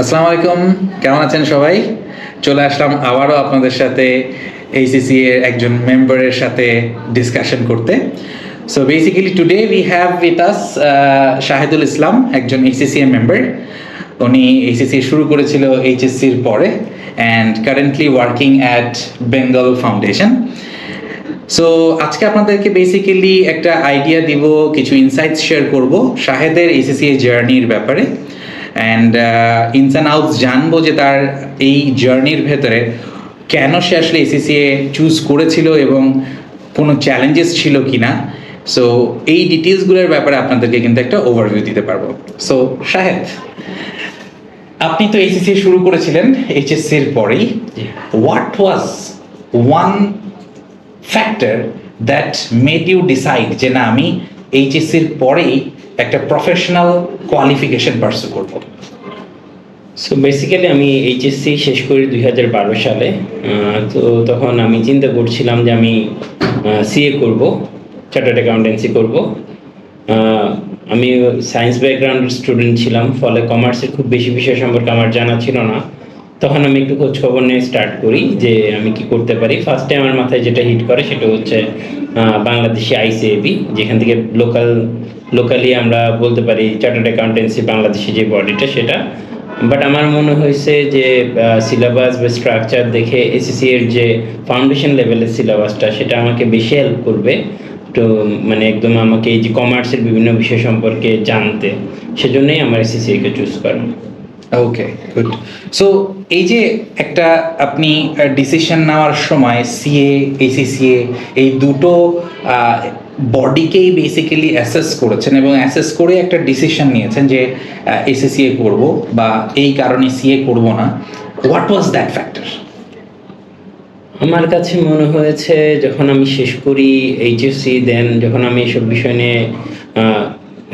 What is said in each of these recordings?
আসসালামু আলাইকুম, কেমন আছেন সবাই? চলে আসলাম আবারও আপনাদের সাথে এইচএসসি এর একজন মেম্বারের সাথে ডিসকাশন করতে। So basically today we have with us Shahidul Islam, একজন এইচএসসি এর মেম্বার। উনি এইচএসসি শুরু করেছিল এইচএসসির পরে and currently working at Bengal foundation. So আজকে আপনাদেরকে বেসিক্যালি একটা আইডিয়া দিব, কিছু ইনসাইটস শেয়ার করব শাহেদের এইচএসসি এর জার্নির ব্যাপারে অ্যান্ড ইনস অ্যান্ড আউটস জানবো যে তার এই জার্নির ভেতরে কেন সে আসলে এসিসিএ চুজ করেছিল এবং কোনো চ্যালেঞ্জেস ছিল কি না। সো এই ডিটেলসগুলোর ব্যাপারে আপনাদেরকে কিন্তু একটা ওভারভিউ দিতে পারবো। সো শাহেদ, আপনি তো এইচএসসি শুরু করেছিলেন এইচএসসির পরেই। What was one factor that made you decide যে না, আমি এইচএসসির পরেই একটা প্রফেশনাল কোয়ালিফিকেশন পার্সু করব? সো বেসিক্যালি আমি এইচএসসি শেষ করি 2012 সালে। তো তখন আমি চিন্তা করছিলাম যে আমি সিএ করব, চার্টার্ড অ্যাকাউন্টেন্সি করব। আমি সায়েন্স ব্যাকগ্রাউন্ডের স্টুডেন্ট ছিলাম, ফলে কমার্সের খুব বেশি বিষয় সম্পর্কে আমার জানা ছিল না। তখন আমি একটু খোঁজখবর নিয়ে স্টার্ট করি যে আমি কি করতে পারি। ফার্স্টে আমার মাথায় যেটা হিট করে সেটা হচ্ছে বাংলাদেশি আইসিএবি, যেখান থেকে লোকালি আমরা বলতে পারি চার্টার্ড অ্যাকাউন্টেন্সি বাংলাদেশি যে বডিটা সেটা। বাট আমার মনে হয়েছে যে সিলেবাস বা স্ট্রাকচার দেখে এসএসসি এর যে ফাউন্ডেশন লেভেলের সিলেবাসটা সেটা আমাকে বেশি হেল্প করবে, তো মানে একদম আমাকে এই যে কমার্সের বিভিন্ন বিষয় সম্পর্কে জানতে। সেজন্যই আমার এসএসসি-কে চুজ করা। ওকে, গুড। সো এই যে একটা আপনি ডিসিশন নেওয়ার সময় সিএ, এইচএসসিএ এই দুটো বডিকেই বেসিক্যালি অ্যাসেস করেছেন এবং অ্যাসেস করে একটা ডিসিশন নিয়েছেন যে এসএসসিএ করব বা এই কারণে সিএ করব না। What was that factor? আমার কাছে মনে হয়েছে যখন আমি শেষ করি এইচএসসি, দেন যখন আমি এসব বিষয় নিয়ে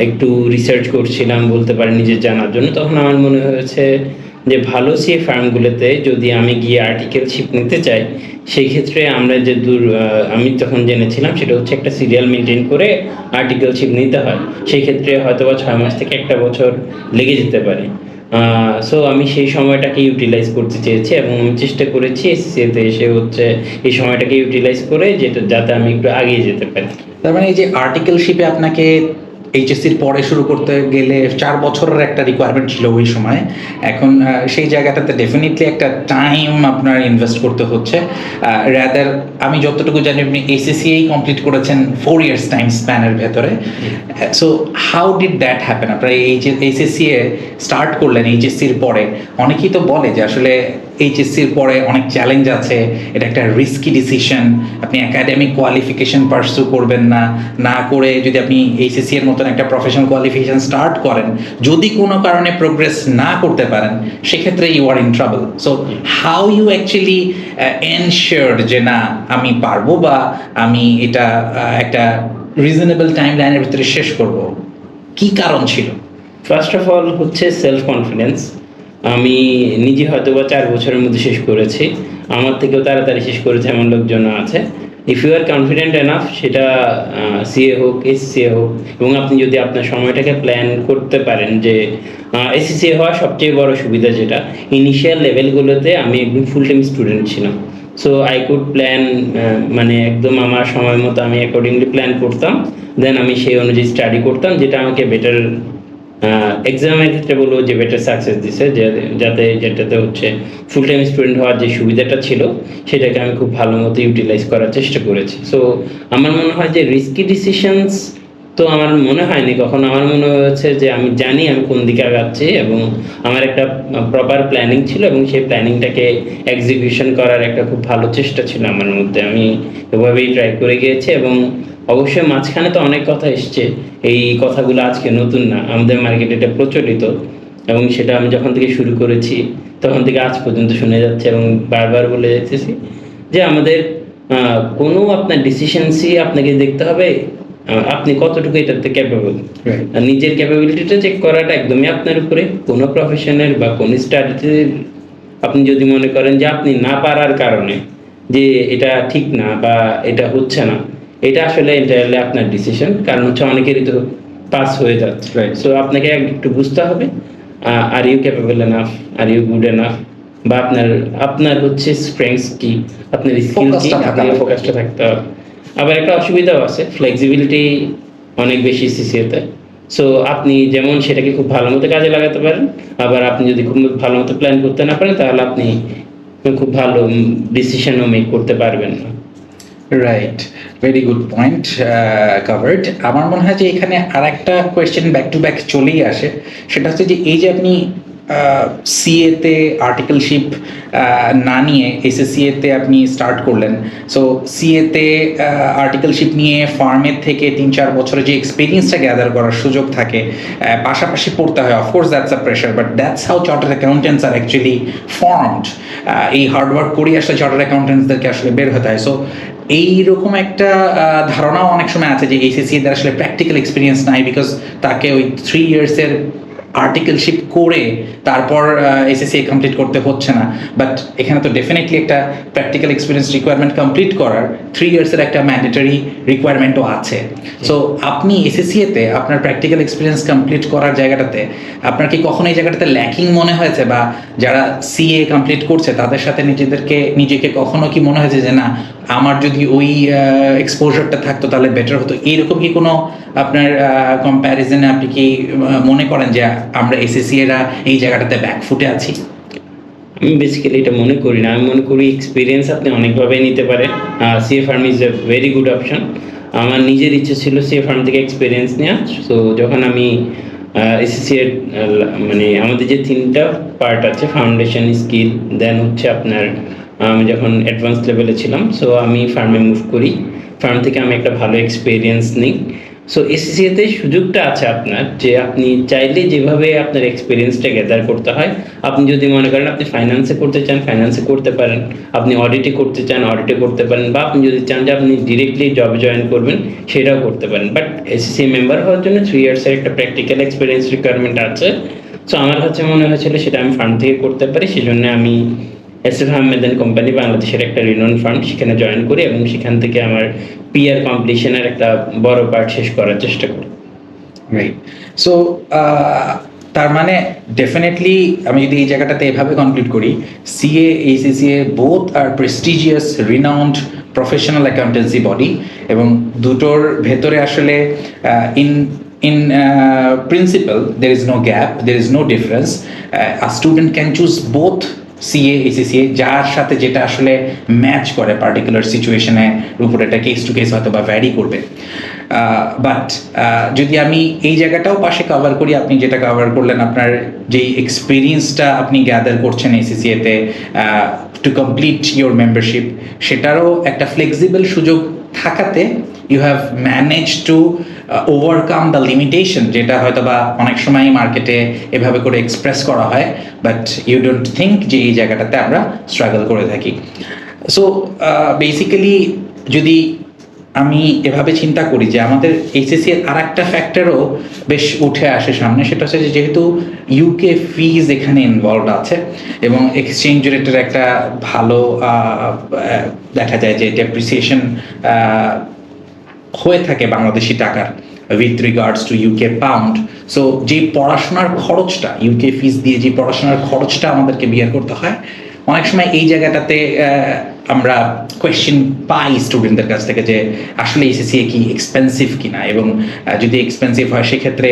একটু রিসার্চ করছিলাম বলতে পারি নিজের জানার জন্য, তখন আমার মনে হয়েছে যে ভালো সিএ ফার্মগুলোতে যদি আমি গিয়ে আর্টিকেলশিপ নিতে চাই, সেই ক্ষেত্রে আমরা যে আমি তখন জেনেছিলাম সেটা হচ্ছে একটা সিরিয়াল মেনটেন করে আর্টিকেলশিপ নিতে হয়। সেই ক্ষেত্রে হয়তো বা 6 মাস থেকে 1 বছর লেগে যেতে পারে। সো আমি সেই সময়টাকে ইউটিলাইজ করতে চেয়েছি এবং আমি চেষ্টা করেছি এসএসসিতে এসে হচ্ছে এই সময়টাকে ইউটিলাইজ করে যাতে আমি একটু এগিয়ে যেতে পারি। তার মানে এই যে আর্টিকেলশিপে আপনাকে এইচএসসির পরে শুরু করতে গেলে 4 বছরের একটা রিকোয়ারমেন্ট ছিল ওই সময়। এখন সেই জায়গাটাতে ডেফিনেটলি একটা টাইম আপনার ইনভেস্ট করতে হচ্ছে। রাদার আমি যতটুকু জানি আপনি এইচএসসিই কমপ্লিট করেছেন 4 ইয়ার্স টাইম স্প্যানের ভেতরে। So how did that happen? আপনারা এই যে এইচএসসি এ স্টার্ট করলেন এইচএসসির পরে, অনেকেই তো বলে যে আসলে এইচএসসির পরে অনেক চ্যালেঞ্জ আছে, এটা একটা রিস্কি ডিসিশন। আপনি একাডেমিক কোয়ালিফিকেশন পার্সু করবেন না করে যদি আপনি এইচএসসি এর মতন একটা প্রফেশনাল কোয়ালিফিকেশন স্টার্ট করেন, যদি কোনো কারণে প্রোগ্রেস না করতে পারেন সেক্ষেত্রে you are in trouble. So how you actually ensured যে না, আমি পারবো বা আমি এটা একটা রিজনেবল টাইম লাইনের ভিতরে শেষ করব? কি কারণ ছিল? ফার্স্ট অফ অল হচ্ছে সেলফ কনফিডেন্স। আমি নিজে হয়তো বা 4 বছরের মধ্যে শেষ করেছি, আমার থেকেও তাড়াতাড়ি শেষ করেছে এমন লোকজন আছে। If you are confident enough, সেটা সিএ হোক এসসিএ হোক, এবং আপনি যদি আপনার সময়টাকে প্ল্যান করতে পারেন যে এসসিএ হওয়ার সবচেয়ে বড় সুবিধা যেটা ইনিশিয়াল লেভেলগুলোতে আমি একদম ফুল টাইম স্টুডেন্ট ছিলাম। সো আই কুড প্ল্যান, মানে একদম আমার সময় মতো আমি অ্যাকর্ডিংলি প্ল্যান করতাম, দেন আমি সেই অনুযায়ী স্টাডি করতাম, যেটা আমাকে বেটার এক্সামের ক্ষেত্রে বলবো যে বেটার সাকসেস দিছে। যেটাতে হচ্ছে ফুল টাইম স্টুডেন্ট হওয়ার যে সুবিধাটা ছিল সেটাকে আমি খুব ভালো মতো ইউটিলাইজ করার চেষ্টা করেছি। সো আমার মনে হয় যে রিস্কি ডিসিশনস তো আমার মনে হয়নি কখনো। আমার মনে হয়েছে যে আমি জানি আমি কোন দিকে আগাচ্ছি এবং আমার একটা প্রপার প্ল্যানিং ছিল এবং সেই প্ল্যানিংটাকে এক্সিকিউশন করার একটা খুব ভালো চেষ্টা ছিল আমার মধ্যে। আমি এভাবেই ট্রাই করে গিয়েছি এবং অবশ্যই মাঝখানে তো অনেক কথা এসছে, এই কথাগুলো আজকে নতুন না, আমাদের মার্কেটে এটা প্রচলিত এবং সেটা আমি যখন থেকে শুরু করেছি তখন থেকে আজ পর্যন্ত শুনে যাচ্ছে এবং বারবার বলে যাচ্ছি যে আমাদের কোনো আপনার ডিসিশনসই আপনাকে দেখতে হবে আপনি কতটুকু এটাতে ক্যাপেবল। নিজের ক্যাপাবিলিটিটা চেক করাটা একদমই আপনার উপরে। কোনো প্রফেশনের বা কোনো স্টাডিতে আপনি যদি মনে করেন যে আপনি না পারার কারণে যে এটা ঠিক না বা এটা হচ্ছে না, এটা আসলে এন্টায়ারলি আপনার ডিসিশন। কারণ হচ্ছে অনেকেরই তো পাস হয়ে যাচ্ছে, সো আপনাকে একটু বুঝতে হবে are you capable enough, are you good enough, বা আপনার হচ্ছে স্ট্রেংথস কি, আপনার স্কিল কি, Focus টা থাকা আপনার লাগবে। ফোকাসটা থাকতে হবে। আবার একটা অসুবিধাও আছে, ফ্লেক্সিবিলিটি অনেক বেশি সিসিএতে। সো আপনি যেমন সেটাকে খুব ভালো মতো কাজে লাগাতে পারেন, আবার আপনি যদি খুব ভালো মতো প্ল্যান করতে না পারেন তাহলে আপনি খুব ভালো ডিসিশনও মেক করতে পারবেন না। Right, very good point covered. আমার মনে হয় যে এখানে আর একটা কোয়েশ্চেন ব্যাক টু ব্যাক চলেই আসে, সেটা হচ্ছে যে এই যে আপনি সিএতে আর্টিকেলশিপ না নিয়ে এসএসসিএতে আপনি স্টার্ট করলেন, সো সিএতে আর্টিকেলশিপ নিয়ে ফার্মের থেকে 3-4 বছরের যে এক্সপিরিয়েন্সটা গ্যাদার করার সুযোগ থাকে, পাশাপাশি পড়তে হয়, of course that's a pressure, but that's how chartered accountants are actually formed. এই হার্ডওয়ার্ক করিয়ে আসলে চার্টার্ড অ্যাকাউন্টেন্টসদেরকে আসলে বের হতে হয়। সো এইরকম একটা ধারণাও অনেক সময় আছে যে এইচএসসি এর আসলে প্র্যাকটিক্যাল এক্সপিরিয়েন্স নাই, বিকজ তাকে ওই 3 ইয়ার্সের আর্টিকেলশিপ করে তারপর এসএসসি কমপ্লিট করতে হচ্ছে না। বাট এখানে তো ডেফিনেটলি একটা প্র্যাকটিক্যাল এক্সপিরিয়েন্স রিকোয়ারমেন্ট কমপ্লিট করার 3 ইয়ার্সের একটা ম্যান্ডেটরি রিকোয়ারমেন্টও আছে। সো আপনি এসএসসিতে আপনার প্র্যাকটিক্যাল এক্সপিরিয়েন্স কমপ্লিট করার জায়গাটাতে আপনার কি কখনো এই জায়গাটাতে ল্যাকিং মনে হয়েছে, বা যারা সিএ কমপ্লিট করছে তাদের সাথে নিজেকে কখনো কি মনে হয়েছে যে না, আমার যদি ওই এক্সপোজারটা থাকতো তাহলে বেটার হতো? এইরকম কি কোনো আপনার কম্প্যারিজনে আপনি কি মনে করেন যে আমরা এসএসসি এরা এই জায়গাটাতে ব্যাকফুটে আছি? আমি বেসিক্যালি এটা মনে করি না। আমি মনে করি এক্সপিরিয়েন্স আপনি অনেকভাবে নিতে পারেন। CA farm is a very good option. আমার নিজের ইচ্ছে ছিল সিএ ফার্ম থেকে এক্সপিরিয়েন্স নেওয়া। সো যখন আমি এসএসসি এর মানে আমাদের যে 3টা পার্ট আছে, ফাউন্ডেশন, স্কিল, দেন হচ্ছে আপনার আমি যখন অ্যাডভান্স লেভেলে ছিলাম, সো আমি ফার্মে মুভ করি। ফার্ম থেকে আমি একটা ভালো এক্সপিরিয়েন্স নিই। সো এসএসসিতে সুযোগটা আছে আপনার, যে আপনি চাইলে যেভাবে আপনার এক্সপিরিয়েন্সটা গ্যাদার করতে হয়, আপনি যদি মনে করেন আপনি ফাইন্যান্সে করতে চান, ফাইন্যান্সে করতে পারেন, আপনি অডিটে করতে চান, অডিটে করতে পারেন, বা আপনি যদি চান যে আপনি ডিরেক্টলি জবে জয়েন করবেন, সেটাও করতে পারেন। বাট এসএসসি মেম্বার হওয়ার জন্য 3 ইয়ার্সের একটা প্র্যাকটিক্যাল এক্সপিরিয়েন্স রিকোয়ারমেন্ট আছে। সো আমার কাছে মনে হয়েছিল সেটা আমি ফার্ম থেকে করতে পারি, সেজন্য আমি এসএফ আহমেদ অ্যান্ড কোম্পানি, বাংলাদেশের একটা রিনোন ফার্ম, সেখানে জয়েন করি এবং সেখান থেকে আমার পিআর কমপ্লিশনের একটা বড় পার্ট শেষ করার চেষ্টা করি। রাইট। সো তার মানে ডেফিনেটলি আমি যদি এই জায়গাটাতে এভাবে কনক্লুড করি, CA, HSCA both are prestigious renowned professional accountancy body, এবং দুটোর ভেতরে আসলে in principle there is no gap, there is no difference. A student can choose both CA, HSCA, যার সাথে যেটা আসলে ম্যাচ করে পার্টিকুলার সিচুয়েশনের উপর, এটা কেস টু কেস হয়তো বা ভ্যারি করবে। বাট যদি আমি এই জায়গাটাও পাশে কভার করি, আপনি যেটা কভার করলেন, আপনার যেই এক্সপিরিয়েন্সটা আপনি গ্যাদার করছেন এসএসসিএতে টু কমপ্লিট ইউর মেম্বারশিপ, সেটারও একটা ফ্লেক্সিবল সুযোগ থাকাতে you have manage to overcome the limitation, যেটা হয়তো বা অনেক সময় মার্কেটে এভাবে করে এক্সপ্রেস করা হয়, বাট ইউ ডোন্ট থিঙ্ক যে এই জায়গাটাতে আমরা স্ট্রাগল করে থাকি। সো বেসিক্যালি যদি আমি এভাবে চিন্তা করি যে আমাদের এইচএসসি এর আর একটা ফ্যাক্টরও বেশ উঠে আসে সামনে, সেটা হচ্ছে যে যেহেতু ইউকে ফিজ এখানে ইনভলভ আছে এবং এক্সচেঞ্জ রেটের একটা ভালো দেখা যায় যে ডেপ্রিসিয়েশন হয়ে থাকে বাংলাদেশি টাকার with regards to UK pound. So যে পড়াশোনার খরচটা, ইউকে ফিস দিয়ে যে পড়াশোনার খরচটা আমাদেরকে বিয়ার করতে হয়, অনেক সময় এই জায়গাটাতে আমরা কোয়েশ্চেন পাই স্টুডেন্টদের কাছ থেকে যে আসলে এইচএসসিএ কি এক্সপেন্সিভ কিনা, এবং যদি এক্সপেন্সিভ হয় সেক্ষেত্রে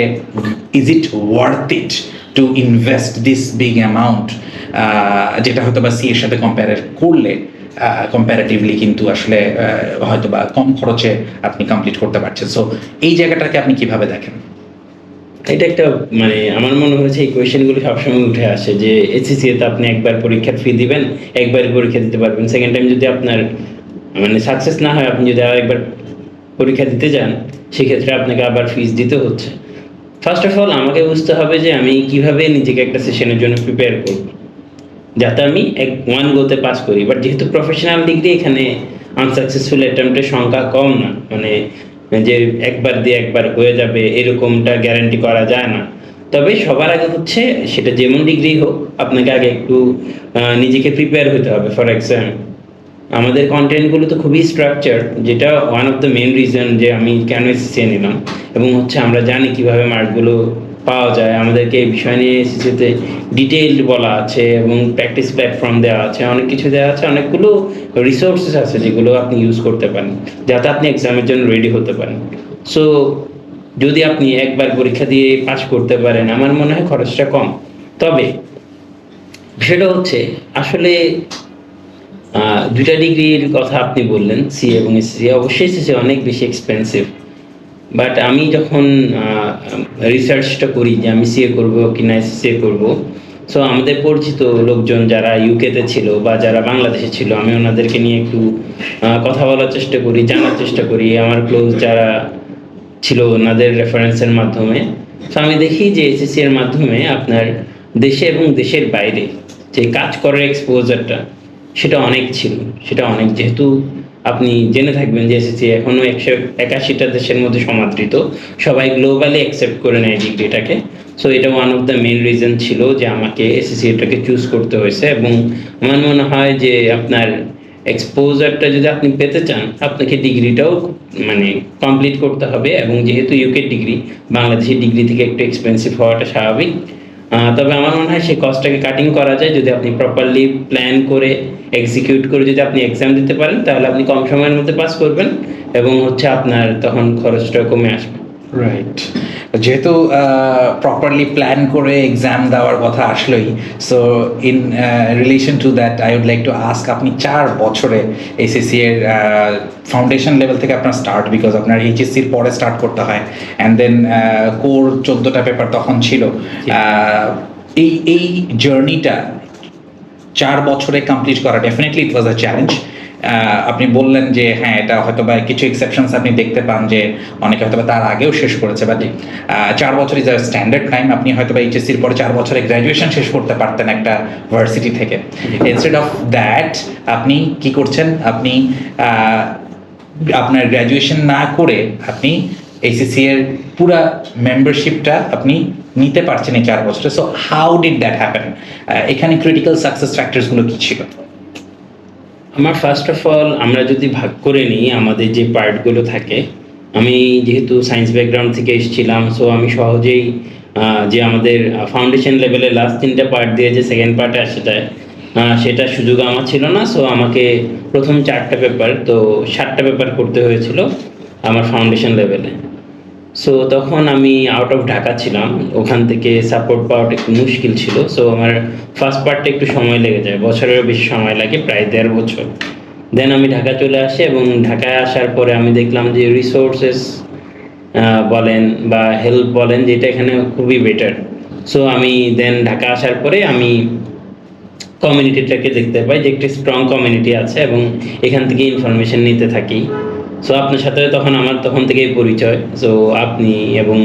is it worth it to invest this big amount, যেটা হয়তো বা সিএর সাথে কম্পেয়ার করলে কম্প্যারেটিভলি কিন্তু আসলে হয়তো বা কম খরচে আপনি কমপ্লিট করতে পারছেন। সো এই জায়গাটাকে আপনি কিভাবে দেখেন? এটা একটা মানে আমার মনে হয়েছে এই কোয়েশ্চেনগুলো সবসময় উঠে আসে যে এসএসসিতে আপনি একবার পরীক্ষার ফি দিবেন, একবার পরীক্ষা দিতে পারবেন, সেকেন্ড টাইম যদি আপনার মানে সাকসেস না হয়, আপনি যদি আরেকবার পরীক্ষা দিতে যান, সেক্ষেত্রে আপনাকে আবার ফিস দিতে হচ্ছে। ফার্স্ট অফ অল আমাকে বুঝতে হবে যে আমি কিভাবে নিজেকে একটা সেশনের জন্য প্রিপেয়ার করব, যাতে আমি ওয়ান গোতে পাস করি। বাট যেহেতু প্রফেশনাল ডিগ্রি, এখানে আনসাকসেসফুল অ্যাটেম্পটের সংখ্যা কম না, মানে যে একবার দিয়ে একবার হয়ে যাবে এরকমটা গ্যারান্টি করা যায় না। তবে সবার আগে হচ্ছে সেটা যেমন ডিগ্রি হোক, আপনাকে আগে একটু নিজেকে প্রিপেয়ার হতে হবে ফর এক্সাম। আমাদের কন্টেন্টগুলো তো খুবই স্ট্রাকচার, যেটা one of the main reason যে আমি কেন এসএসসি নিলাম, এবং হচ্ছে আমরা জানি কিভাবে মার্কগুলো পাওয়া যায়, আমাদেরকে এই বিষয় নিয়ে এসএসসিতে ডিটেইলড বলা আছে এবং প্র্যাকটিস প্ল্যাটফর্ম দেওয়া আছে, অনেক কিছু দেওয়া আছে, অনেকগুলো রিসোর্সেস আছে যেগুলো আপনি ইউজ করতে পারেন যাতে আপনি এক্সামের জন্য রেডি হতে পারেন। সো যদি আপনি একবার পরীক্ষা দিয়ে পাস করতে পারেন আমার মনে হয় খরচটা কম। তবে বিষয়টা হচ্ছে আসলে দুইটা ডিগ্রির কথা আপনি বললেন, সিএ এবং এসসি। অবশ্যই এসসি অনেক বেশি এক্সপেন্সিভ, বাট আমি যখন রিসার্চটা করি যে আমি সিএ করব কি না এসসিএ করব, সো আমাদের পরিচিত লোকজন যারা ইউকেতে ছিল বা যারা বাংলাদেশে ছিল, আমি ওনাদেরকে নিয়ে একটু কথা বলার চেষ্টা করি, জানার চেষ্টা করি, আমার ক্লোজ যারা ছিল ওনাদের রেফারেন্সের মাধ্যমে। তো আমি দেখি যে এসএসসি এর মাধ্যমে আপনার দেশে এবং দেশের বাইরে যে কাজ করার এক্সপোজারটা সেটা অনেক ছিল, সেটা অনেক। যেহেতু আপনি জেনে থাকবেন যে এসএসসি এখনও 181টা দেশের মধ্যে সমাদৃত, সবাই গ্লোবালি অ্যাকসেপ্ট করে নেয় ডিগ্রিটাকে। সো এটা one of the main reason ছিল যে আমাকে এসএসসি এটাকে চুজ করতে হয়েছে। এবং আমার মনে হয় যে আপনার এক্সপোজারটা যদি আপনি পেতে চান আপনাকে ডিগ্রিটাও মানে কমপ্লিট করতে হবে, এবং যেহেতু ইউকে ডিগ্রি বাংলাদেশের ডিগ্রি থেকে একটু এক্সপেন্সিভ হওয়াটা স্বাভাবিক। তবে আমার মনে হয় সেই কস্টটাকে কাটিং করা যায় যদি আপনি প্রপারলি প্ল্যান করে এক্সিকিউট করে যদি আপনি এক্সাম দিতে পারেন, তাহলে আপনি কম সময়ের মধ্যে পাস করবেন এবং হচ্ছে আপনার তখন খরচটা কমে আসবে। রাইট, যেহেতু প্রপারলি প্ল্যান করে এক্সাম দেওয়ার কথা আসলোই, so in relation to that I would like to ask, আপনি 4 বছরে এসএসসি এর ফাউন্ডেশন লেভেল থেকে আপনার স্টার্ট, বিকজ আপনার এইচএসসির পরে স্টার্ট করতে হয়, অ্যান্ড দেন কোর 14টা পেপার তখন ছিল। এই জার্নিটা 4 বছরে কমপ্লিট করা definitely it was a challenge. আপনি বললেন যে হ্যাঁ, এটা হয়তো বা কিছু এক্সেপশনস আপনি দেখতে পান যে অনেকে হয়তো বা তার আগেও শেষ করেছে, বাট 4 বছর ইজ আ স্ট্যান্ডার্ড টাইম। আপনি হয়তো বা এইচএসসির পরে 4 বছরে গ্র্যাজুয়েশন শেষ করতে পারতেন একটা ভার্সিটি থেকে। ইনস্টেড অফ দ্যাট আপনি কি করছেন, আপনি আপনার গ্র্যাজুয়েশন না করে আপনি এইচএসসি এর পুরা মেম্বারশিপটা আপনি নিতে পারছেন এই 4 বছরে। So how did that happen? এখানে ক্রিটিক্যাল সাকসেস ফ্যাক্টরসগুলো কি ছিল? আমার ফার্স্ট অফ অল আমরা যদি ভাগ করে নিই আমাদের যে পার্টগুলো থাকে, আমি যেহেতু সায়েন্স ব্যাকগ্রাউন্ড থেকে এসেছিলাম, সো আমি সহজেই যে আমাদের ফাউন্ডেশন লেভেলে লাস্ট 3টা পার্ট দিয়ে যে সেকেন্ড পার্টে আসে যায় সেটা সুযোগ আমার ছিল না। সো আমাকে প্রথম 4টা পেপার, তো 7টা পেপার করতে হয়েছিল আমার ফাউন্ডেশন লেভেলে। সো তখন আমি আউট অফ ঢাকা ছিলাম, ওখান থেকে সাপোর্ট পাওয়াটা একটু মুশকিল ছিল। সো আমার ফার্স্ট পার্টটা একটু সময় লেগে যায়, বছরেরও বেশি সময় লাগে, প্রায় 1.5 বছর। দেন আমি ঢাকা চলে আসি, এবং ঢাকায় আসার পরে আমি দেখলাম যে রিসোর্সেস বলেন বা হেল্প বলেন, যেটা এখানে খুবই বেটার। সো আমি দেন ঢাকা আসার পরে আমি কমিউনিটিটাকে দেখতে পাই যে একটি স্ট্রং কমিউনিটি আছে, এবং এখান থেকে ইনফরমেশন নিতে থাকি। সো আপনার সাথে আমার তখন থেকেই পরিচয়। সো আপনি এবং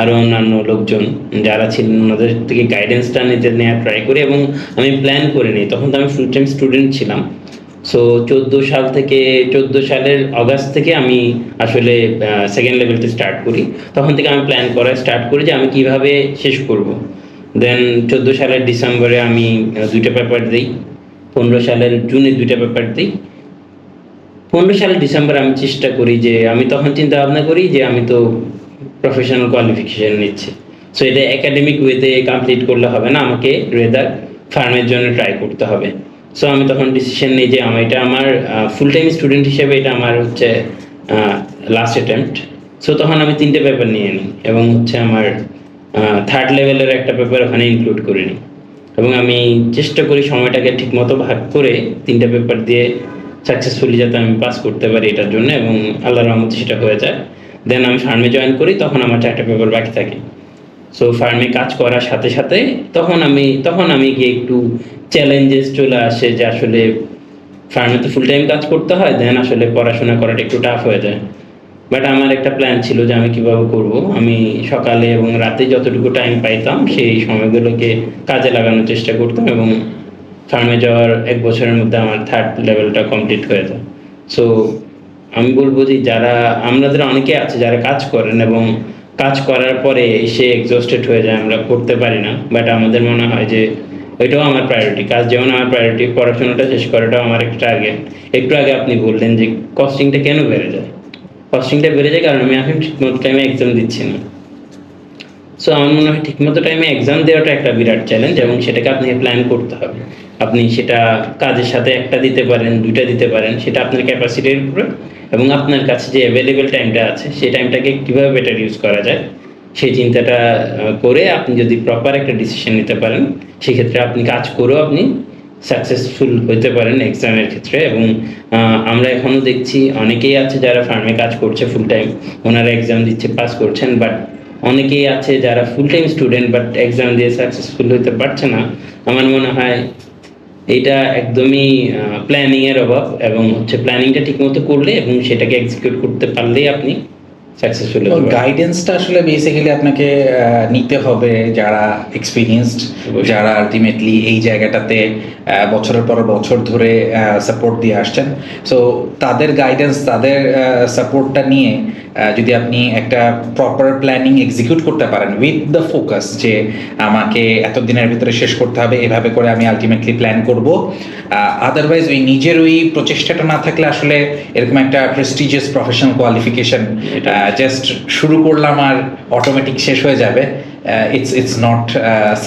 আরও অন্যান্য লোকজন যারা ছিলেন ওনাদের থেকে গাইডেন্সটা নেওয়ার ট্রাই করি, এবং আমি প্ল্যান করে নিই। তখন তো আমি ফুল টাইম স্টুডেন্ট ছিলাম। সো 14 সালের অগাস্ট থেকে আমি আসলে সেকেন্ড লেভেলটা স্টার্ট করি। তখন থেকে আমি প্ল্যান করা স্টার্ট করি যে আমি কিভাবে শেষ করব। দেন 14 সালের ডিসেম্বরে আমি 2টা পেপার দিই, 15 সালের জুনে 2টা পেপার দিই। 15 সালের ডিসেম্বরে আমি চেষ্টা করি যে আমি তখন চিন্তা ভাবনা করি যে আমি তো প্রফেশনাল কোয়ালিফিকেশন নিচ্ছি, সো এটা একাডেমিক ওয়েতে কমপ্লিট করলে হবে না, আমাকে রেদার ফার্মের জন্য ট্রাই করতে হবে। সো আমি তখন ডিসিশন নিই যে এটা আমার ফুল টাইম স্টুডেন্ট হিসেবে এটা আমার হচ্ছে লাস্ট অ্যাটেম্পট। সো তখন আমি 3টে পেপার নিয়ে নিই, এবং হচ্ছে আমার 3rd লেভেলের একটা পেপার ওখানে ইনক্লুড করে নিই, এবং আমি চেষ্টা করি সময়টাকে ঠিকমতো ভাগ করে 3টা পেপার দিয়ে সাকসেসফুলি যাতে আমি পাস করতে পারি এটার জন্য, এবং আল্লাহর রহমতে সেটা হয়ে যায়। দেন আমি ফার্মে জয়েন করি, তখন আমার 4টা পেপার বাকি থাকে। সো ফার্মে কাজ করার সাথে সাথে তখন আমি গিয়ে একটু চ্যালেঞ্জেস চলে আসে যে আসলে ফার্মে তো ফুল টাইম কাজ করতে হয়, দেন আসলে পড়াশোনা করাটা একটু টাফ হয়ে যায়। বাট আমার একটা প্ল্যান ছিল যে আমি কীভাবে করব। আমি সকালে এবং রাতে যতটুকু টাইম পাইতাম সেই সময়গুলোকে কাজে লাগানোর চেষ্টা করতাম, এবং ফার্মে যাওয়ার 1 বছরের মধ্যে আমার 3rd লেভেলটা কমপ্লিট হয়ে যায়। সো আমি বলবো যে আমাদের অনেকে আছে যারা কাজ করেন এবং কাজ করার পরে এসে এক্সস্টেড হয়ে যায়, আমরা করতে পারি না। বাট আমাদের মনে হয় যে ওইটাও আমার প্রায়োরিটি, কাজ যেমন আমার প্রায়োরিটি, পড়াশোনাটা শেষ করাটাও আমার একটু আগে আপনি বললেন যে কস্টিংটা কেন বেড়ে যায়। কস্টিংটা বেড়ে যায় কারণ আমি এখন ঠিকমতো টাইমে এক্সাম দিচ্ছি না। সো আমার মনে হয় ঠিকমতো টাইমে এক্সাম দেওয়াটা একটা বিরাট চ্যালেঞ্জ, এবং সেটাকে আপনাকে প্ল্যান করতে হবে। আপনি সেটা কাজের সাথে একটা দিতে পারেন, দুইটা দিতে পারেন, সেটা আপনার ক্যাপাসিটির উপরে, এবং আপনার কাছে যে অ্যাভেলেবেল টাইমটা আছে সেই টাইমটাকে কীভাবে বেটার ইউজ করা যায় সেই চিন্তাটা করে আপনি যদি প্রপার একটা ডিসিশন নিতে পারেন, সেক্ষেত্রে আপনি কাজ করেও আপনি সাকসেসফুল হতে পারেন এক্সামের ক্ষেত্রে। এবং আমরা এখনও দেখছি অনেকেই আছে যারা ফার্মে কাজ করছে ফুল টাইম, ওনারা এক্সাম দিচ্ছে, পাস করছেন, বাট অনেকেই আছে যারা full time student but exam দিয়ে সাকসেসফুল হতে পারছে না। আমার মনে হয় এটা একদমই প্ল্যানিংয়ের অভাব, এবং হচ্ছে প্ল্যানিংটা ঠিকমতো করলে এবং সেটাকে এক্সিকিউট করতে পারলেই আপনি সাকসেসফুল হতে পারবেন। গাইডেন্সটা আসলে বেসিক্যালি আপনাকে নিতে হবে যারা এক্সপিরিয়েন্সড, যারা আলটিমেটলি এই জায়গাটাতে বছরের পর বছর ধরে সাপোর্ট দিয়ে আসছেন। সো তাদের গাইডেন্স, তাদের সাপোর্টটা নিয়ে যদি আপনি একটা প্রপার প্ল্যানিং এক্সিকিউট করতে পারেন উইথ দ্য ফোকাস যে আমাকে এত দিনের ভিতরে শেষ করতে হবে, এভাবে করে আমি আলটিমেটলি প্ল্যান করব। আদারওয়াইজ ওই নিজের ওই প্রচেষ্টাটা না থাকলে আসলে এরকম একটা প্রেস্টিজিয়াস প্রফেশনাল কোয়ালিফিকেশন জাস্ট শুরু করলাম আর অটোমেটিক শেষ হয়ে যাবে, it's not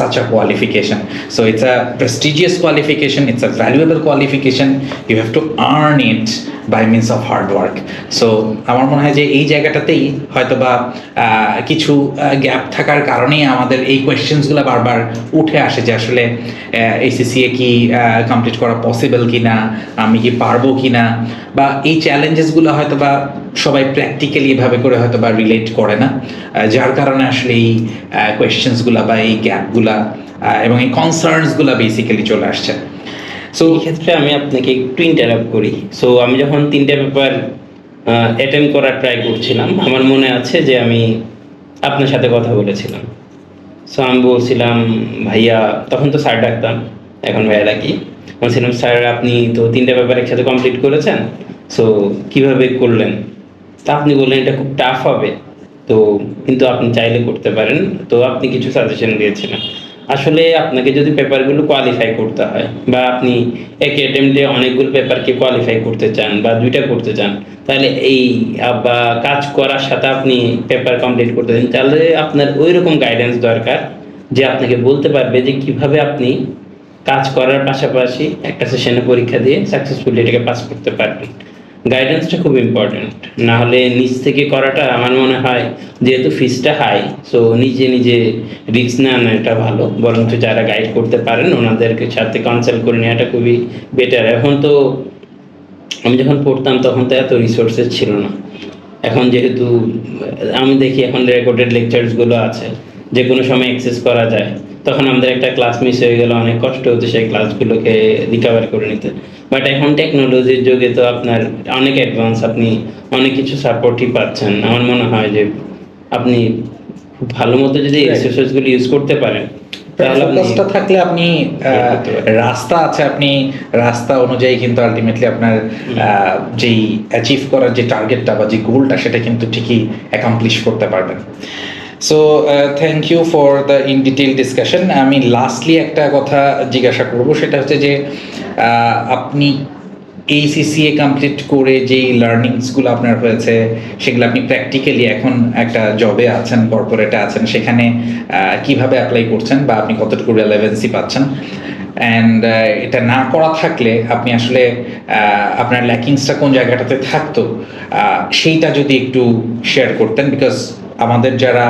such a qualification. So it's a prestigious qualification, it's a valuable qualification, you have to earn it by means of hard work. So আমার মনে হয় যে এই জায়গাটাতেই হয়তোবা কিছু গ্যাপ থাকার কারণেই আমাদের এই কোয়েশ্চেন্সগুলো বারবার উঠে আসে যে আসলে ACCA কি কমপ্লিট করা পসিবল কিনা, আমি কি পারবো কিনা, বা এই চ্যালেঞ্জেসগুলো হয়তোবা সবাই প্র্যাকটিক্যালি এভাবে করে হয়তোবা রিলেট করে না, যার কারণে আসলে এই কোয়েশ্চেন্সগুলো বা এই গ্যাপগুলা এবং এই কনসার্নসগুলো বেসিক্যালি চলে আসছে। সো এই ক্ষেত্রে আমি আপনাকে একটু ইন্টারাপ্ট করি। সো আমি যখন 3টা পেপার অ্যাটেম্প করার ট্রাই করছিলাম, আমার মনে আছে যে আমি আপনার সাথে কথা বলেছিলাম। সো আমি বলছিলাম, ভাইয়া, তখন তো স্যার ডাকতাম, এখন ভাইয়া ডাকি, বলছিলাম স্যার আপনি তো 3টা পেপার একসাথে কমপ্লিট করেছেন, সো কিভাবে করলেন? তা আপনি বললেন এটা খুব টাফ হবে, তো কিন্তু আপনি চাইলে করতে পারেন। তো আপনি কিছু সাজেশন দিয়েছিলেন। আসলে আপনাকে যদি পেপারগুলো কোয়ালিফাই করতে হয়, বা আপনি এক অ্যাটেম্পটে অনেকগুলো পেপারকে কোয়ালিফাই করতে চান বা 2টা করতে চান, তাহলে এই বা কাজ করার সাথে আপনি পেপার কমপ্লিট করতে চান, তাহলে আপনার ওই রকম গাইডেন্স দরকার যে আপনাকে বলতে পারবে যে কিভাবে আপনি কাজ করার পাশাপাশি একটা সেশনে পরীক্ষা দিয়ে সাকসেসফুলি এটাকে পাস করতে পারবেন। গাইডেন্সটা খুব ইম্পর্টেন্ট, না হলে নিজ থেকে করাটা আমার মনে হয় যেহেতু ফিসটা হাই, সো নিজে নিজে রিস্ক না নেওয়াটা ভালো, বরঞ্চ যারা গাইড করতে পারেন ওনাদেরকে সাথে কনসাল্ট করে নেওয়াটা খুবই বেটার। এখন তো আমি যখন পড়তাম তখন তো এত রিসোর্সেস ছিল না। এখন যেহেতু আমি দেখি এখন রেকর্ডেড লেকচারসগুলো আছে, যে কোনো সময় অ্যাক্সেস করা যায়, তখন আমাদের একটা ক্লাস মিস হয়ে গেলে অনেক কষ্ট হতো সেই ক্লাসগুলোকে রিকভার করে নিতে। বাট এখন টেকনোলজির যুগে তো আপনার অনেক অ্যাডভান্স, আপনি অনেক কিছু সাপোর্টই পাচ্ছেন। আমার মনে হয় যে আপনি খুব ভালো মতো যদি রিসোর্সগুলো ইউজ করতে পারেন, তাহলে ফোকাসটা থাকলে আপনি রাস্তা আছে, আপনি রাস্তা অনুযায়ী কিন্তু আলটিমেটলি আপনার যেই অ্যাচিভ করার যে টার্গেটটা বা যে গোলটা সেটা কিন্তু ঠিকই অ্যাকমপ্লিশ করতে পারবেন। So thank you for the in detail discussion. আমি লাস্টলি একটা কথা জিজ্ঞাসা করব, সেটা হচ্ছে যে আপনি ACCA কমপ্লিট করে যেই লার্নিংসগুলো আপনার হয়েছে সেগুলো আপনি প্র্যাকটিক্যালি এখন একটা জবে আছেন, কর্পোরেটে আছেন, সেখানে কিভাবে অ্যাপ্লাই করছেন বা আপনি কতটুকু রেলেভেন্সি পাচ্ছেন, অ্যান্ড এটা না করা থাকলে আপনি আসলে আপনার ল্যাকিংসটা কোন জায়গাটাতে থাকতো সেইটা যদি একটু শেয়ার করতেন, বিকজ আমাদের যারা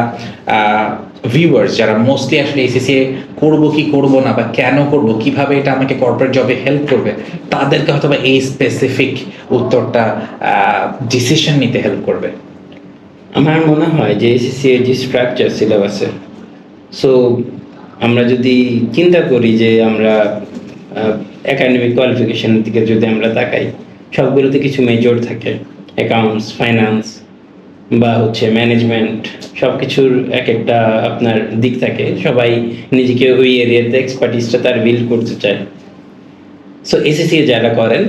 ভিউয়ার্স যারা মোস্টলি আসলে ACCA করবো কি করবো না বা কেন করবো, কিভাবে এটা আমাকে কর্পোরেট জবে হেল্প করবে, তাদেরকে হয়তো বা এই স্পেসিফিক উত্তরটা ডিসিশন নিতে হেল্প করবে। আমার মনে হয় যে ACCA যে স্ট্রাকচার সিলেবাসের, সো আমরা যদি চিন্তা করি যে আমরা একাডেমিক কোয়ালিফিকেশনের দিকে যদি আমরা তাকাই, সবগুলোতে কিছু মেজর থাকে, অ্যাকাউন্টস, ফাইন্যান্স বা হচ্ছে ম্যানেজমেন্ট, সব কিছুর এক একটা আপনার দিক থাকে। সবাই নিজেকে ওই এরিয়াতে এক্সপার্টিসটা তার বিল্ড করতে চায়। সো ACCA যারা করেন,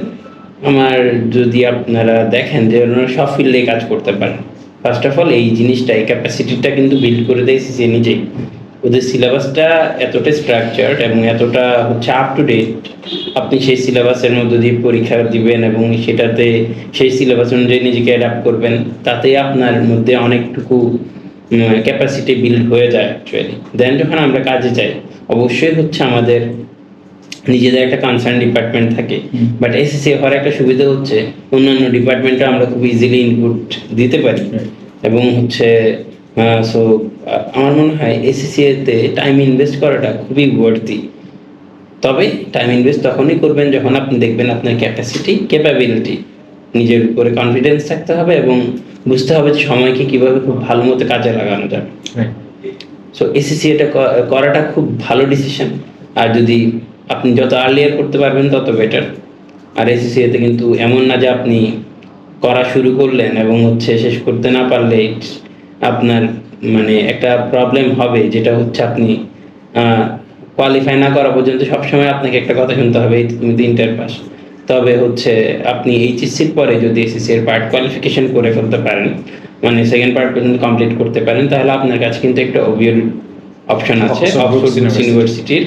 আমার যদি আপনারা দেখেন যে ওনারা সব ফিল্ডে কাজ করতে পারেন। ফার্স্ট অফ অল এই জিনিসটা, এই ক্যাপাসিটিটা কিন্তু বিল্ড করে দেয় ACCA নিজেই। ওদের সিলেবাসটা এতটা স্ট্রাকচার্ড এবং এতটা হচ্ছে আপ টু ডেট, আপনি সেই সিলেবাসের মধ্যে দিয়ে পরীক্ষা দিবেন এবং সেটাতে সেই সিলেবাস অনুযায়ী নিজেকে অ্যাডাপ্ট করবেন, তাতে আপনার মধ্যে অনেকটুকু ক্যাপাসিটি বিল্ড হয়ে যায় অ্যাকচুয়ালি। দেন যখন আমরা কাজে যাই, অবশ্যই হচ্ছে আমাদের নিজেদের একটা কনসার্ন ডিপার্টমেন্ট থাকে, বাট এসএসসি হওয়ার একটা সুবিধা হচ্ছে অন্যান্য ডিপার্টমেন্টে আমরা খুব ইজিলি ইনপুট দিতে পারি। এবং হচ্ছে সো আমার মনে হয় এসএসসি-তে টাইম ইনভেস্ট করাটা খুবই ওয়ার্থি। তবে টাইম ইনভেস্ট তখনই করবেন যখন আপনি দেখবেন আপনার ক্যাপাবিলিটি, নিজের উপরে কনফিডেন্স থাকতে হবে এবং বুঝতে হবে যে সময়কে কীভাবে খুব ভালো মতো কাজে লাগানো যাবে। সো এসএসসি এটা করাটা খুব ভালো ডিসিশন। আর যদি আপনি যত আর্লিয়ার করতে পারবেন তত বেটার। আর এসএসসি-তে কিন্তু এমন না যে আপনি করা শুরু করলেন এবং হচ্ছে শেষ করতে না পারলে আপনার মানে একটা প্রবলেম হবে, যেটা হচ্ছে আপনি কোয়ালিফাই না করা পর্যন্ত সবসময় আপনাকে একটা কথা শুনতে হবে, তুমি তো ইন্টার পাস। তবে হচ্ছে আপনি এইচএসসির পরে যদি এসএসসি এর পার্ট কোয়ালিফিকেশন করে ফেলতে পারেন, মানে সেকেন্ড পার্ট পর্যন্ত কমপ্লিট করতে পারেন, তাহলে আপনার কাছে কিন্তু একটা অপশন আছে, অক্সফোর্ড ইউনিভার্সিটির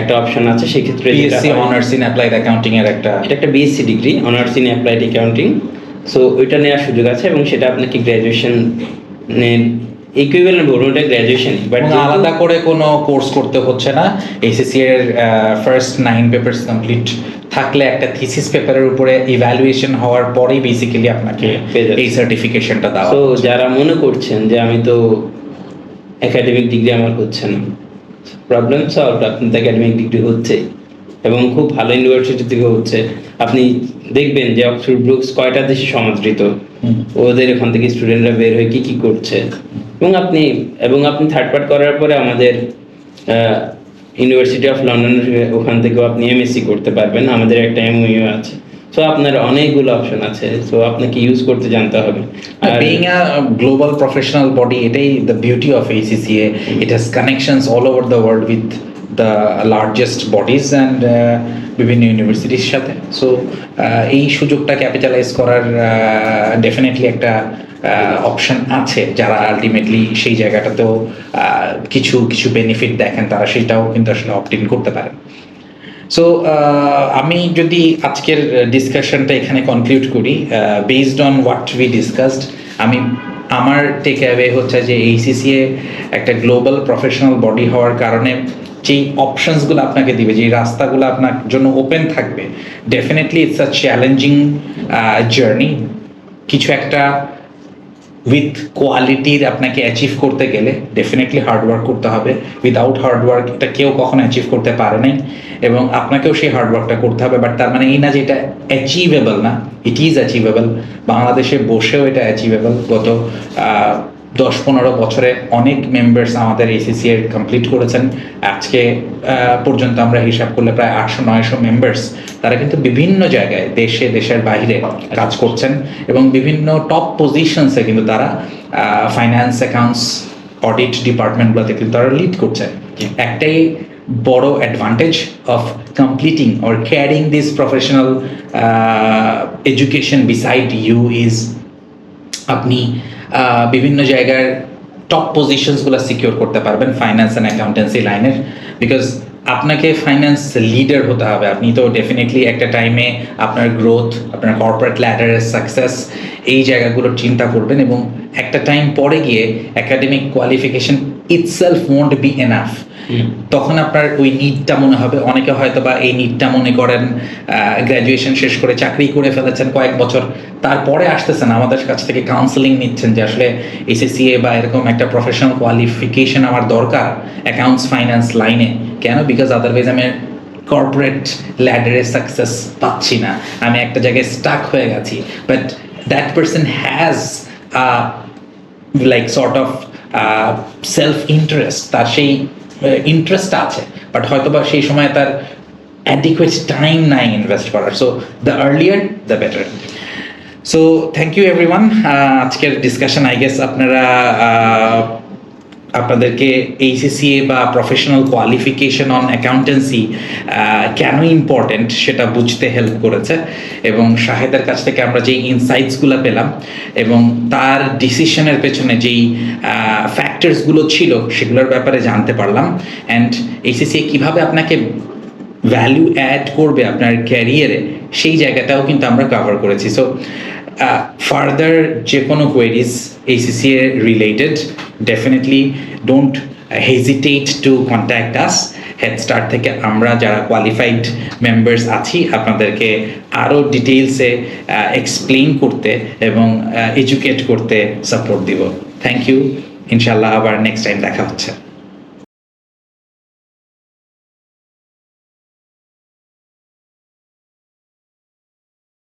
একটা অপশন আছে। সেক্ষেত্রে BSc honours in applied accounting এর এটা একটা BSc degree, honours in applied accounting. So ওইটা নেওয়ার সুযোগ আছে এবং সেটা আপনাকে গ্র্যাজুয়েশন ইকুইভ্যালেন্ট বলুন, ওটা গ্র্যাজুয়েশনই, বাট আলাদা করে কোনো কোর্স করতে হচ্ছে না। এইচএসসি এর ফার্স্ট 9 পেপারস কমপ্লিট থাকলে একটা থিসিস পেপারের উপরে ইভ্যালুয়েশন হওয়ার পরেই বেসিক্যালি আপনাকে এই সার্টিফিকেশনটা দেওয়া। তো যারা মনে করছেন যে আমি তো একাডেমিক ডিগ্রি আমার হচ্ছে না, প্রবলেম সলভ। আপনার তো একাডেমিক ডিগ্রি হচ্ছে এবং খুব ভালো ইউনিভার্সিটি থেকে হচ্ছে। আপনি দেখবেন যে অক্সফোর্ড ব্রুকস কয়টা দেশে সমাদৃত, ওদের এখান থেকে স্টুডেন্টরা বের হয়ে কি করছে। এবং আপনি থার্ড পার্ট করার পরে আমাদের ইউনিভার্সিটি অফ লন্ডন, ওখান থেকেও আপনি এমএসসি করতে পারবেন। আমাদের একটা এমইউ আছে। সো আপনার অনেকগুলো অপশন আছে, সো আপনাকে ইউজ করতে জানতে হবে। Being a global professional body, এটাই the beauty of ACCA. It has connections all over the world with the largest bodies and বিভিন্ন ইউনিভার্সিটির সাথে। সো এই সুযোগটা ক্যাপিটালাইজ করার ডেফিনেটলি একটা অপশন আছে। যারা আলটিমেটলি সেই জায়গাটাতেও কিছু বেনিফিট দেখেন, তারা সেটাও কিন্তু আসলে অপ্ট ইন করতে পারেন। সো আমি যদি আজকের ডিসকাশনটা এখানে কনক্লুড করি, based on what we discussed, আমার টেক অ্যাওয়ে হচ্ছে যে এইচএসসি একটা গ্লোবাল প্রফেশনাল বডি হওয়ার কারণে যেই অপশনসগুলো আপনাকে দিবে, যেই রাস্তাগুলো আপনার জন্য ওপেন থাকবে, definitely it's a challenging journey. কিছু একটা উইথ কোয়ালিটির আপনাকে অ্যাচিভ করতে গেলে ডেফিনেটলি হার্ডওয়ার্ক করতে হবে। উইদাউট হার্ডওয়ার্ক এটা কেউ কখনো অ্যাচিভ করতে পারে নাই এবং আপনাকেও সেই হার্ডওয়ার্কটা করতে হবে। বাট তার মানে এই না যে এটা অ্যাচিভেবল না, ইট ইজ অ্যাচিভেবল। বাংলাদেশে বসেও এটা অ্যাচিভেবল। গত 10-15 বছরে অনেক মেম্বার্স আমাদের এইচএসসি এর কমপ্লিট করেছেন। আজকে পর্যন্ত আমরা হিসাব করলে প্রায় 800-900 মেম্বার্স। তারা কিন্তু বিভিন্ন জায়গায় দেশের বাইরে কাজ করছেন এবং বিভিন্ন টপ পজিশনসে কিন্তু তারা ফাইন্যান্স, অ্যাকাউন্টস, অডিট ডিপার্টমেন্টগুলোতে কিন্তু তারা লিড করছেন। একটাই বড় advantage of completing or carrying this professional education beside you is আপনি বিভিন্ন জায়গার টপ পজিশনসগুলো সিকিউর করতে পারবেন ফাইন্যান্স অ্যান্ড অ্যাকাউন্টেন্সি লাইনের। বিকজ আপনাকে ফাইন্যান্স লিডার হতে হবে। আপনি তো ডেফিনেটলি একটা টাইমে আপনার গ্রোথ, আপনার কর্পোরেট ল্যাডারের সাকসেস, এই জায়গাগুলো চিন্তা করবেন এবং একটা টাইম পরে গিয়ে academic qualification itself won't be enough. তখন আপনার ওই নিডটা মনে হবে। অনেকে হয়তো বা এই নিডটা মনে করেন গ্র্যাজুয়েশন শেষ করে চাকরি করে ফেলেছেন কয়েক বছর, তারপরে আসতেছেন আমাদের কাছ থেকে কাউন্সেলিং নিচ্ছেন যে আসলে এসএসসিএ বা এরকম একটা প্রফেশনাল কোয়ালিফিকেশন আমার দরকার অ্যাকাউন্টস ফাইন্যান্স লাইনে। কেন? বিকজ আদারওয়াইজ আমি কর্পোরেট ল্যাডারে সাকসেস পাচ্ছি না, আমি একটা জায়গায় স্টাক হয়ে গেছি। But that person has like sort of self interest, তার সেই ইন্টারেস্টটা আছে, বাট হয়তো বা সেই সময় তার অ্যাডিকুয়েট টাইম নাই ইনভেস্ট করার। So the earlier the better. So thank you everyone. আজকের ডিসকাশন আই গেস আপনাদেরকে এইচএসসিএ বা প্রফেশনাল কোয়ালিফিকেশন অন অ্যাকাউন্টেন্সি কেন ইম্পর্টেন্ট সেটা বুঝতে হেল্প করেছে এবং শাহেদের কাছ থেকে আমরা যেই ইনসাইটসগুলো পেলাম এবং তার ডিসিশনের পেছনে যেই ফ্যাক্টরসগুলো ছিল সেগুলোর ব্যাপারে জানতে পারলাম। অ্যান্ড এইচএসসিএ কীভাবে আপনাকে ভ্যালু অ্যাড করবে আপনার ক্যারিয়ারে, সেই জায়গাটাও কিন্তু আমরা কভার করেছি। সো ফার্দার যে কোনো queries HSCA related definitely don't hesitate to contact us. Headstart থেকে আমরা যারা কোয়ালিফাইড মেম্বার্স আছি আপনাদেরকে আরও ডিটেলসে এক্সপ্লেইন করতে এবং এডুকেট করতে সাপোর্ট দিব। থ্যাংক ইউ, ইনশাল্লাহ আবার নেক্সট টাইম দেখা হচ্ছে।